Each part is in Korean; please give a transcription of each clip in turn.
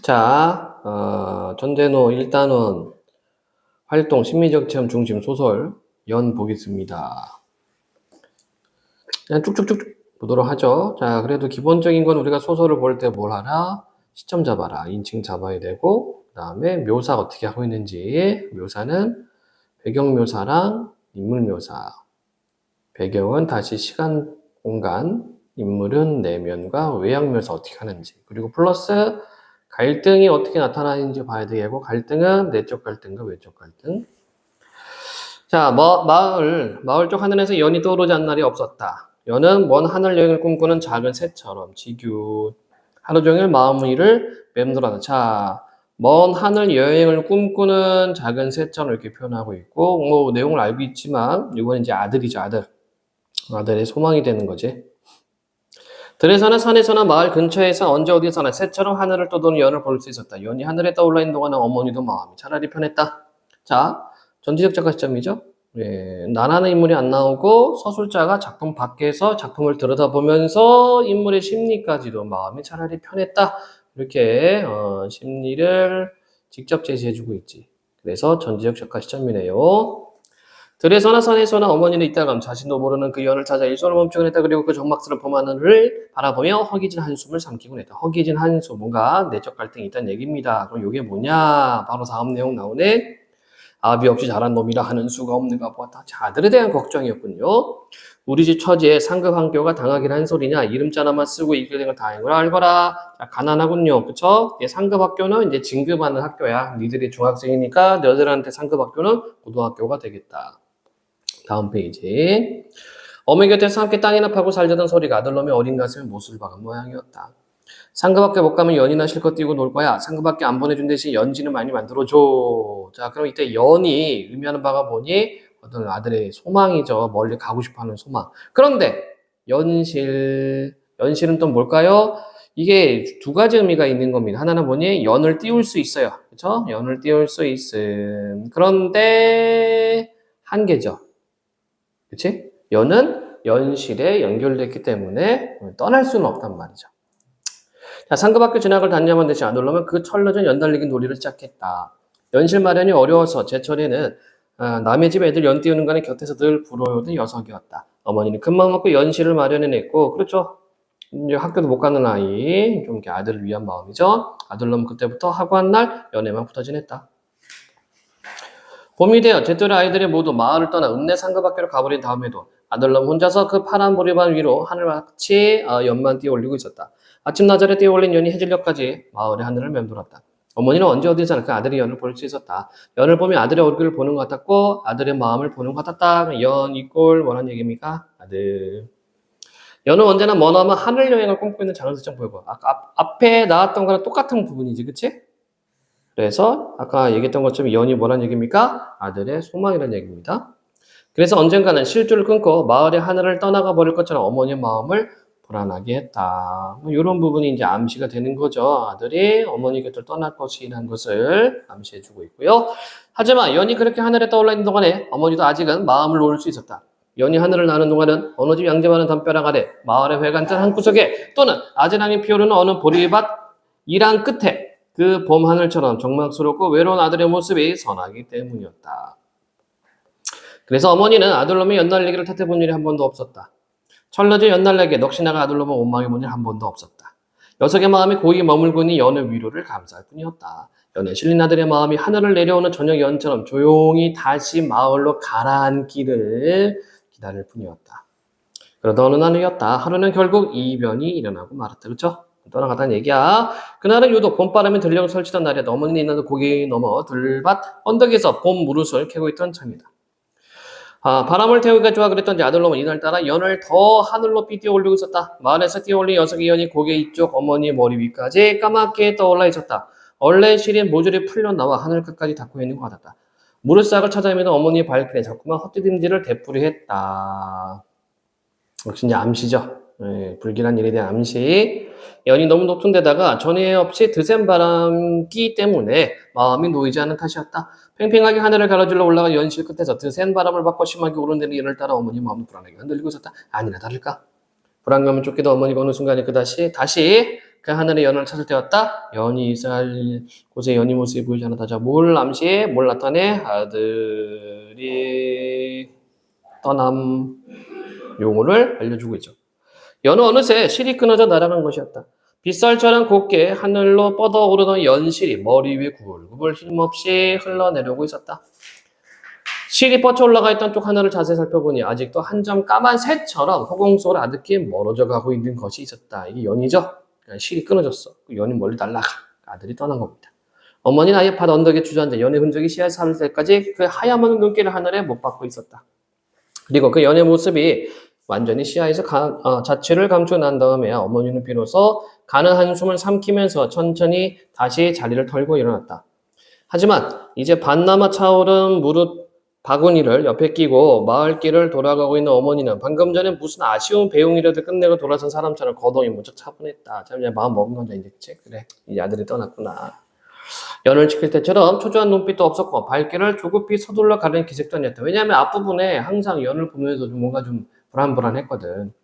자, 전대노 1단원 활동 심리적 체험 중심 소설 연 보겠습니다. 그냥 쭉쭉쭉 보도록 하죠. 자, 그래도 기본적인 건 우리가 소설을 볼 때 뭘 하라? 시점 잡아라. 인칭 잡아야 되고, 그 다음에 묘사 어떻게 하고 있는지. 묘사는 배경 묘사랑 인물 묘사. 배경은 다시 시간, 공간, 인물은 내면과 외양 묘사 어떻게 하는지. 그리고 플러스 갈등이 어떻게 나타나는지 봐야 되고, 갈등은 내적 갈등과 외적 갈등. 자, 마을 쪽 하늘에서 연이 떠오르지 않는 날이 없었다. 연은 먼 하늘 여행을 꿈꾸는 작은 새처럼 지규 하루 종일 마음 위를 맴돌아다. 자, 먼 하늘 여행을 꿈꾸는 작은 새처럼 이렇게 표현하고 있고, 뭐 내용을 알고 있지만 이건 이제 아들이죠, 아들. 아들의 소망이 되는 거지. 들에서나 산에서나 마을 근처에서 언제 어디서나 새처럼 하늘을 떠도는 연을 볼 수 있었다. 연이 하늘에 떠올라 있는 동안은 어머니도 마음이 차라리 편했다. 자, 전지적 작가 시점이죠. 예, 나라는 인물이 안 나오고 서술자가 작품 밖에서 작품을 들여다보면서 인물의 심리까지도 마음이 차라리 편했다. 이렇게 심리를 직접 제시해주고 있지. 그래서 전지적 작가 시점이네요. 들에서나 산에서나 어머니는 이따감 자신도 모르는 그 연을 찾아 일손을 멈추곤 했다. 그리고 그 정막스러운 밤하늘을 바라보며 허기진 한숨을 삼키곤 했다. 허기진 한숨, 뭔가 내적 갈등이 있다는 얘기입니다. 그럼 이게 뭐냐? 바로 다음 내용 나오네. 아비 없이 자란 놈이라 하는 수가 없는가 보았다. 자, 아들에 대한 걱정이었군요. 우리 집 처지에 상급 학교가 당하긴 한 소리냐? 이름자 하나만 쓰고 이끌 걸 다행인 걸 알거라. 자, 가난하군요. 그쵸? 상급 학교는 이제 진급하는 학교야. 니들이 중학생이니까 너희들한테 상급 학교는 고등학교가 되겠다. 다음 페이지. 어머니 곁에서 함께 땅이나 파고 살자던 소리가 아들놈의 어린 가슴에 못을 박은 모양이었다. 상급학교 못 가면 연이나 실컷 뛰고 놀 거야. 상급학교 안 보내준 대신 연지는 많이 만들어줘. 자, 그럼 이때 연이 의미하는 바가 뭐니? 어떤 아들의 소망이죠. 멀리 가고 싶어하는 소망. 그런데 연실은 또 뭘까요? 이게 두 가지 의미가 있는 겁니다. 하나는 뭐니? 연을 띄울 수 있어요. 그렇죠? 연을 띄울 수 있음. 그런데 한계죠. 그치? 연은 연실에 연결됐기 때문에 떠날 수는 없단 말이죠. 자, 상급학교 진학을 단념한 대신 아들놈은 그 철러전 연달리기 놀이를 시작했다. 연실 마련이 어려워서 제철에는 남의 집 애들 연 띄우는 거는 곁에서 늘 부러워오던 녀석이었다. 어머니는 큰맘 먹고 연실을 마련해냈고, 그렇죠. 이제 학교도 못 가는 아이, 좀 이렇게 아들을 위한 마음이죠. 아들놈은 그때부터 하고한 날 연애만 붙어 지냈다. 봄이 되어 제또래 아이들이 모두 마을을 떠나 읍내 상급학교로 가버린 다음에도 아들놈 혼자서 그 파란 보리반 위로 하늘같이 연만 띄어올리고 있었다. 아침 나절에 띄어올린 연이 해질녘까지 마을의 하늘을 맴돌았다. 어머니는 언제 어디서나 그 아들의 연을 볼 수 있었다. 연을 보며 아들의 얼굴을 보는 것 같았고 아들의 마음을 보는 것 같았다. 연 이꼴 뭐란 얘기입니까? 아들. 연은 언제나 머나먼 하늘 여행을 꿈꾸고 있는 작은 새처럼 보이고 앞에 나왔던 거랑 똑같은 부분이지, 그치? 그래서 아까 얘기했던 것처럼 연이 뭐란 얘기입니까? 아들의 소망이란 얘기입니다. 그래서 언젠가는 실주를 끊고 마을의 하늘을 떠나가 버릴 것처럼 어머니의 마음을 불안하게 했다. 이런 부분이 이제 암시가 되는 거죠. 아들이 어머니 곁을 떠날 것이라는 것을 암시해주고 있고요. 하지만 연이 그렇게 하늘에 떠올라 있는 동안에 어머니도 아직은 마음을 놓을 수 있었다. 연이 하늘을 나는 동안은 어느 집 양재 많은 담벼락 아래 마을의 회관장 한 구석에 또는 아지랑이 피어오르는 어느 보리밭 이랑 끝에 그 봄 하늘처럼 정막스럽고 외로운 아들의 모습이 선하기 때문이었다. 그래서 어머니는 아들놈의 연달리기를 탓해본 일이 한 번도 없었다. 철러진 연달리기에 넋이나가 아들놈을 원망해본 일 한 번도 없었다. 녀석의 마음이 고이 머물고 있는 연의 위로를 감사할 뿐이었다. 연에 실린 아들의 마음이 하늘을 내려오는 저녁 연처럼 조용히 다시 마을로 가라앉기를 기다릴 뿐이었다. 그러다 어느 날이었다. 하루는 결국 이변이 일어나고 말았다. 그렇죠? 떠나가다는 얘기야. 그날은 유독 봄바람이 들려고 설치던 날이었다. 어머니는 있는 고개 넘어 들밭 언덕에서 봄 무릇을 캐고 있던 참이다. 바람을 태우기가 좋아 그랬던지 아들놈은 이날따라 연을 더 하늘 높이 띄어올리고 있었다. 마을에서 띄어올린 녀석의 연이 고개 이쪽 어머니 머리 위까지 까맣게 떠올라 있었다. 얼레 실인 모조리 풀려나와 하늘 끝까지 닿고 있는 것 같았다. 무릇싹을 찾아내면 어머니의 발길에 자꾸만 헛디딤질을 되풀이했다. 역시 이제 암시죠. 네, 불길한 일에 대한 암시. 연이 너무 높은 데다가 전에 없이 드센 바람기 때문에 마음이 놓이지 않은 탓이었다. 팽팽하게 하늘을 가로질러 올라간 연실 끝에서 드센 바람을 받고 심하게 오르내리는 연을 따라 어머니 마음이 불안하게 흔들리고 있었다. 아니나 다를까? 불안감을 쫓기던 어머니가 어느 순간에 다시 그 하늘의 연을 찾을 때였다. 연이 있을 곳에 연이 모습이 보이지 않았다. 자, 뭘 암시해? 뭘 나타내? 아들이 떠남 용어를 알려주고 있죠. 연은 어느새 실이 끊어져 날아간 것이었다. 빗살처럼 곱게 하늘로 뻗어오르던 연실이 머리 위에 굴굴 힘없이 흘러내려오고 있었다. 실이 뻗쳐 올라가 있던 쪽 하늘을 자세히 살펴보니 아직도 한 점 까만 새처럼 허공 속으로 아득히 멀어져 가고 있는 것이 있었다. 이게 연이죠? 실이 끊어졌어. 연이 멀리 날아가. 아들이 떠난 겁니다. 어머니는 아예 밭 언덕에 주저앉아 연의 흔적이 시야에 사를 때까지 그 하얀 눈길을 하늘에 못 받고 있었다. 그리고 그 연의 모습이 완전히 시야에서 자취를 감추고 난 다음에 어머니는 비로소 가는 한숨을 삼키면서 천천히 다시 자리를 털고 일어났다. 하지만 이제 반나마 차오른 무릇 바구니를 옆에 끼고 마을길을 돌아가고 있는 어머니는 방금 전에 무슨 아쉬운 배웅이라도 끝내고 돌아선 사람처럼 거동이 무척 차분했다. 참 이제 마음 먹은 건데 이제 그래 이제 아들이 떠났구나. 연을 지킬 때처럼 초조한 눈빛도 없었고 발길을 조급히 서둘러 가는 기색도 아니었다. 왜냐하면 앞부분에 항상 연을 보면서 좀 뭔가 좀 불안불안했거든.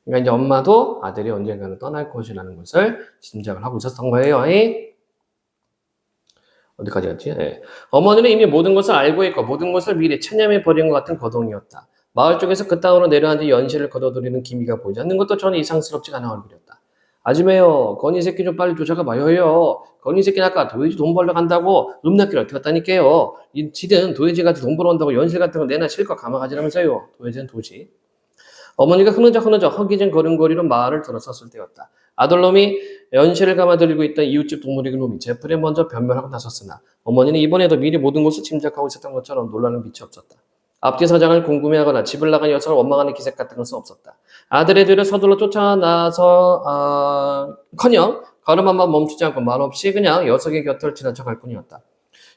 그러니까 이제 엄마도 아들이 언젠가는 떠날 것이라는 것을 짐작을 하고 있었던 거예요. 어디까지 갔지? 네. 어머니는 이미 모든 것을 알고 있고 모든 것을 미리 체념해 버린 것 같은 거동이었다. 마을 쪽에서 그 땅으로 내려앉아 연실을 거둬들이는 기미가 보이지 않는 것도 전혀 이상스럽지가 않아 얼굴이었다. 아줌매요, 건이 새끼 좀 빨리 쫓아가 봐요요. 건이 새끼는 아까 도예지 돈 벌러 간다고 음락길 어떻게 갔다니까요. 이 지든 도예지 같이 돈 벌어 온다고 연실 같은 거 내나 실컷 감아가지라면서요. 도예지는 도시. 어머니가 흐느적 허기진 걸음걸이로 마을을 들어섰을 때였다. 아들놈이 연실을 감아들이고 있던 이웃집 동물이그 놈이 제풀에 먼저 변명하고 나섰으나 어머니는 이번에도 미리 모든 것을 짐작하고 있었던 것처럼 놀라는 빛이 없었다. 앞뒤 사장을 궁금해하거나 집을 나간 녀석을 원망하는 기색 같은 것은 없었다. 아들의 뒤를 서둘러 쫓아나서 커녕 걸음 한 번 멈추지 않고 말없이 그냥 녀석의 곁을 지나쳐갈 뿐이었다.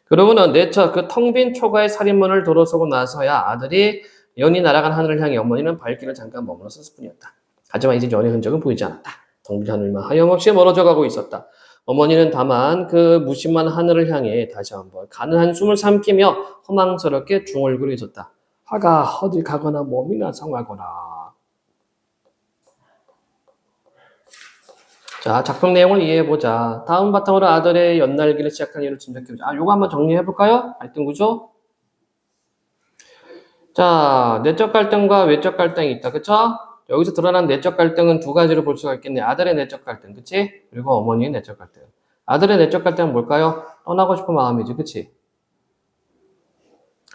그러고는 내처 그 텅 빈 초가의 살인문을 돌아서고 나서야 아들이 연이 날아간 하늘을 향해 어머니는 발길을 잠깐 머물렀을 뿐이었다. 하지만 이제 연의 흔적은 보이지 않았다. 텅 빈 하늘만 하염없이 멀어져 가고 있었다. 어머니는 다만 그 무심한 하늘을 향해 다시 한번 가는 한숨을 삼키며 허망스럽게 중얼거리고 있었다. 화가 어딜 가거나 몸이나 상하거나. 자, 작품 내용을 이해해보자. 다음 바탕으로 아들의 연날기를 시작한 이유를 짐작해보자. 요거 한번 정리해볼까요? 갈등 구조. 자, 내적 갈등과 외적 갈등이 있다. 그쵸? 여기서 드러난 내적 갈등은 두 가지로 볼 수가 있겠네. 아들의 내적 갈등, 그치? 그리고 어머니의 내적 갈등. 아들의 내적 갈등은 뭘까요? 떠나고 싶은 마음이지, 그치?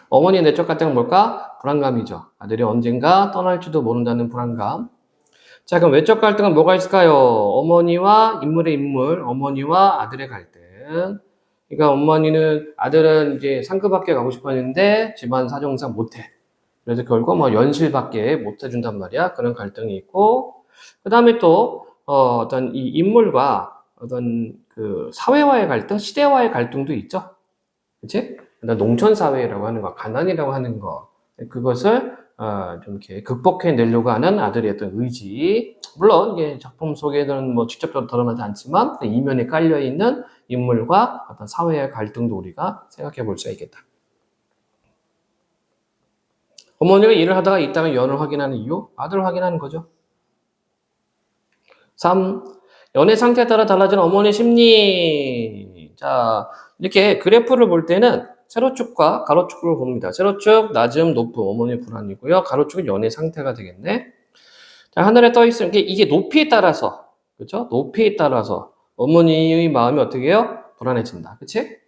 어머니의 내적 갈등은 뭘까? 불안감이죠. 아들이 언젠가 떠날지도 모른다는 불안감. 자, 그럼 외적 갈등은 뭐가 있을까요? 어머니와 인물, 어머니와 아들의 갈등. 그러니까 어머니는 아들은 이제 상급학교에 가고 싶어 했는데 집안 사정상 못해. 그래서 결국 뭐 연실밖에 못 해준단 말이야. 그런 갈등이 있고, 그 다음에 또 어떤 이 인물과 어떤 그 사회와의 갈등, 시대와의 갈등도 있죠. 그치? 농촌 사회라고 하는 거, 가난이라고 하는 거, 그것을 좀 이렇게 극복해내려고 하는 아들의 어떤 의지. 물론 이게 작품 속에는 뭐 직접적으로 드러나지 않지만 그 이면에 깔려 있는 인물과 어떤 사회의 갈등도 우리가 생각해 볼 수 있겠다. 어머니가 일을 하다가 이 땅의 연을 확인하는 이유? 아들을 확인하는 거죠. 3. 연의 상태에 따라 달라지는 어머니의 심리. 자, 이렇게 그래프를 볼 때는 세로축과 가로축을 봅니다. 세로축, 낮음, 높음, 어머니의 불안이고요. 가로축은 연의 상태가 되겠네. 자, 하늘에 떠 있으면 이게 높이에 따라서, 그렇죠? 높이에 따라서 어머니의 마음이 어떻게 해요? 불안해진다. 그치?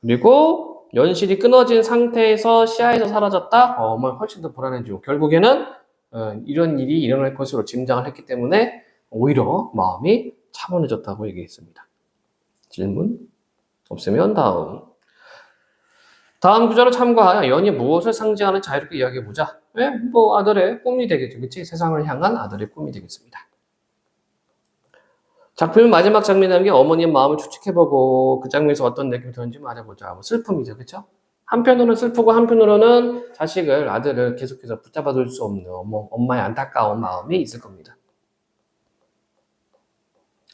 그리고 연실이 끊어진 상태에서 시야에서 사라졌다? 어머니 훨씬 더 불안해지고 결국에는 이런 일이 일어날 것으로 짐작을 했기 때문에 오히려 마음이 차분해졌다고 얘기했습니다. 질문? 없으면 다음 구절을 참고하여 연이 무엇을 상징하는지 자유롭게 이야기해보자. 왜? 뭐 아들의 꿈이 되겠죠. 그치? 세상을 향한 아들의 꿈이 되겠습니다. 작품의 마지막 장면에 담긴 어머니의 마음을 추측해보고 그 장면에서 어떤 느낌이 드는지 말해보자. 뭐 슬픔이죠. 그쵸? 한편으로는 슬프고 한편으로는 아들을 계속해서 붙잡아둘 수 없는 엄마의 안타까운 마음이 있을 겁니다.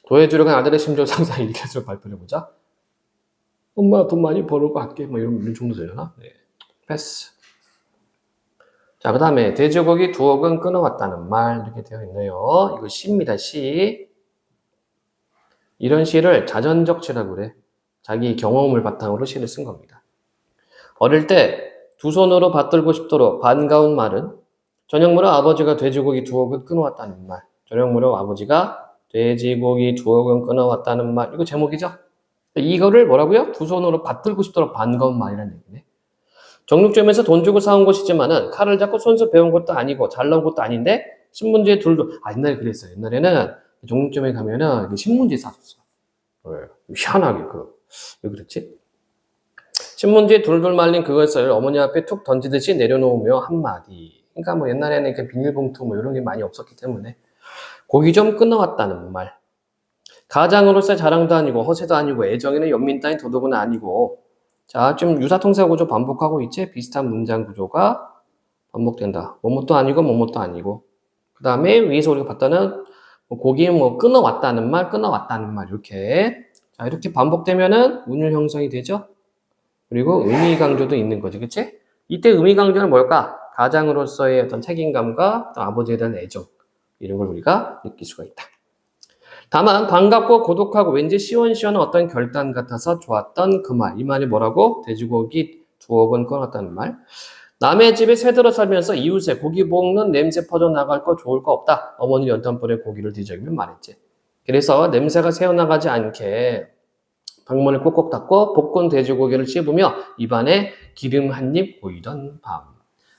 도해주려고 한 아들의 심정을 상상히 이렇게 발표해보자. 엄마 돈 많이 벌을 것 같게 뭐 이런 정도 되려나? 네. 패스. 자, 그 다음에 돼지고기 2억은 끊어왔다는 말 이렇게 되어 있네요. 이거 시입니다. 시. 이런 시를 자전적시라고 그래. 자기 경험을 바탕으로 시를 쓴 겁니다. 어릴 때 두 손으로 받들고 싶도록 반가운 말은 저녁 무렵 아버지가 돼지고기 2억은 끊어왔다는 말. 저녁 무렵 아버지가 돼지고기 2억은 끊어왔다는 말. 이거 제목이죠? 이거를 뭐라고요? 두 손으로 받들고 싶도록 반가운 말이라는 얘기네. 정육점에서 돈 주고 사온 것이지만은 칼을 잡고 손수 배운 것도 아니고 잘 나온 것도 아닌데 신문지에 둘도 옛날에 그랬어요. 옛날에는 정육점에 가면은 신문지 사줬어. 왜? 희한하게 왜 그랬지? 신문지에 둘둘 말린 그것을 어머니 앞에 툭 던지듯이 내려놓으며 한마디. 그러니까 뭐 옛날에는 이렇게 비닐봉투 뭐 이런 게 많이 없었기 때문에 고기 좀 끊어왔다는 말. 가장으로서의 자랑도 아니고 허세도 아니고 애정에는 연민 따윈 도덕은 아니고. 자, 좀 유사통사 구조 반복하고 있지? 비슷한 문장 구조가 반복된다. 뭐뭐도 아니고 뭐뭐도 아니고. 그 다음에 위에서 우리가 봤다는 고기 뭐 끊어왔다는 말, 끊어왔다는 말 이렇게. 자, 이렇게 반복되면은 운율 형성이 되죠. 그리고 의미 강조도 있는 거지, 그치? 이때 의미 강조는 뭘까? 가장으로서의 어떤 책임감과 또 아버지에 대한 애정 이런 걸 우리가 느낄 수가 있다. 다만 반갑고 고독하고 왠지 시원시원한 어떤 결단 같아서 좋았던 그 말. 이 말이 뭐라고? 돼지고기 2억은 끊었다는 말. 남의 집에 새들어 살면서 이웃에 고기 볶는 냄새 퍼져나갈 거 좋을 거 없다. 어머니 연탄불에 고기를 뒤적이며 말했지. 그래서 냄새가 새어나가지 않게 방문을 꼭꼭 닫고 볶은 돼지고기를 씹으며 입안에 기름 한 입 고이던 밤.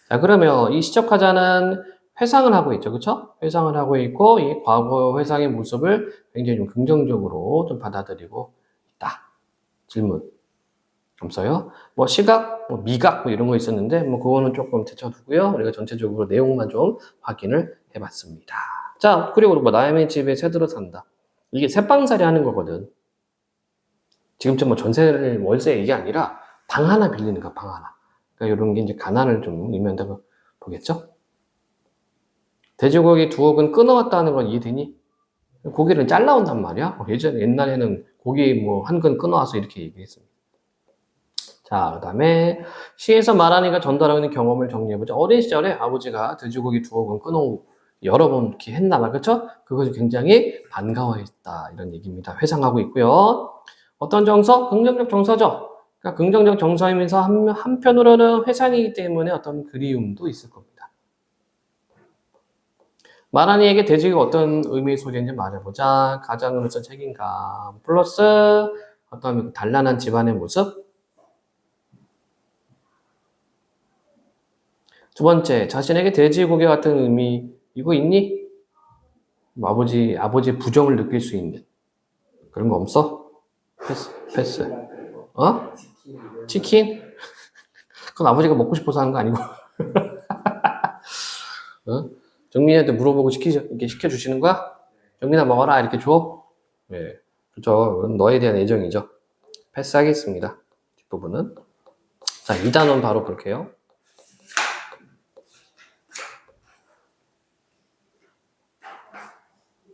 자, 그러면 이 시적화자는 회상을 하고 있죠. 그쵸? 회상을 하고 있고, 이 과거 회상의 모습을 굉장히 좀 긍정적으로 좀 받아들이고 있다. 질문. 없어요? 뭐 시각, 뭐 미각, 뭐 이런 거 있었는데, 뭐 그거는 조금 제쳐두고요. 우리가 전체적으로 내용만 좀 확인을 해봤습니다. 자, 그리고 뭐 남의 집에 새들어 산다. 이게 새빵살이 하는 거거든. 지금쯤 뭐 전세를 월세 이게 아니라 방 하나 빌리는 거야, 방 하나. 그러니까 이런 게 이제 가난을 좀 의미한다고 보겠죠? 돼지고기 2억은 끊어왔다는 건 이해되니? 고기를 잘라온단 말이야. 옛날에는 고기 뭐 한 근 끊어와서 이렇게 얘기했습니다. 자, 그 다음에 시에서 말하니까 전달하고 있는 경험을 정리해보자. 어린 시절에 아버지가 돼지고기 2억은 끊어 여러 번 이렇게 했나 봐, 그쵸? 그것이 굉장히 반가워했다 이런 얘기입니다. 회상하고 있고요. 어떤 정서? 긍정적 정서죠. 그러니까 긍정적 정서이면서 한편으로는 회상이기 때문에 어떤 그리움도 있을 겁니다. 마라니에게 돼지가 어떤 의미의 소재인지 말해보자. 가장으로서 책임감 플러스 어떤 단란한 집안의 모습. 두 번째, 자신에게 돼지고기 같은 의미 이거 있니? 아버지의 부정을 느낄 수 있는 그런 거 없어? 패스. 어? 치킨? 그건 아버지가 먹고 싶어서 하는 거 아니고. 어? 정민이한테 물어보고 이렇게 시켜주시는 거야? 정민아 먹어라 이렇게 줘? 네. 그렇죠. 너에 대한 애정이죠. 패스하겠습니다. 뒷부분은. 자, 2단원 바로 볼게요.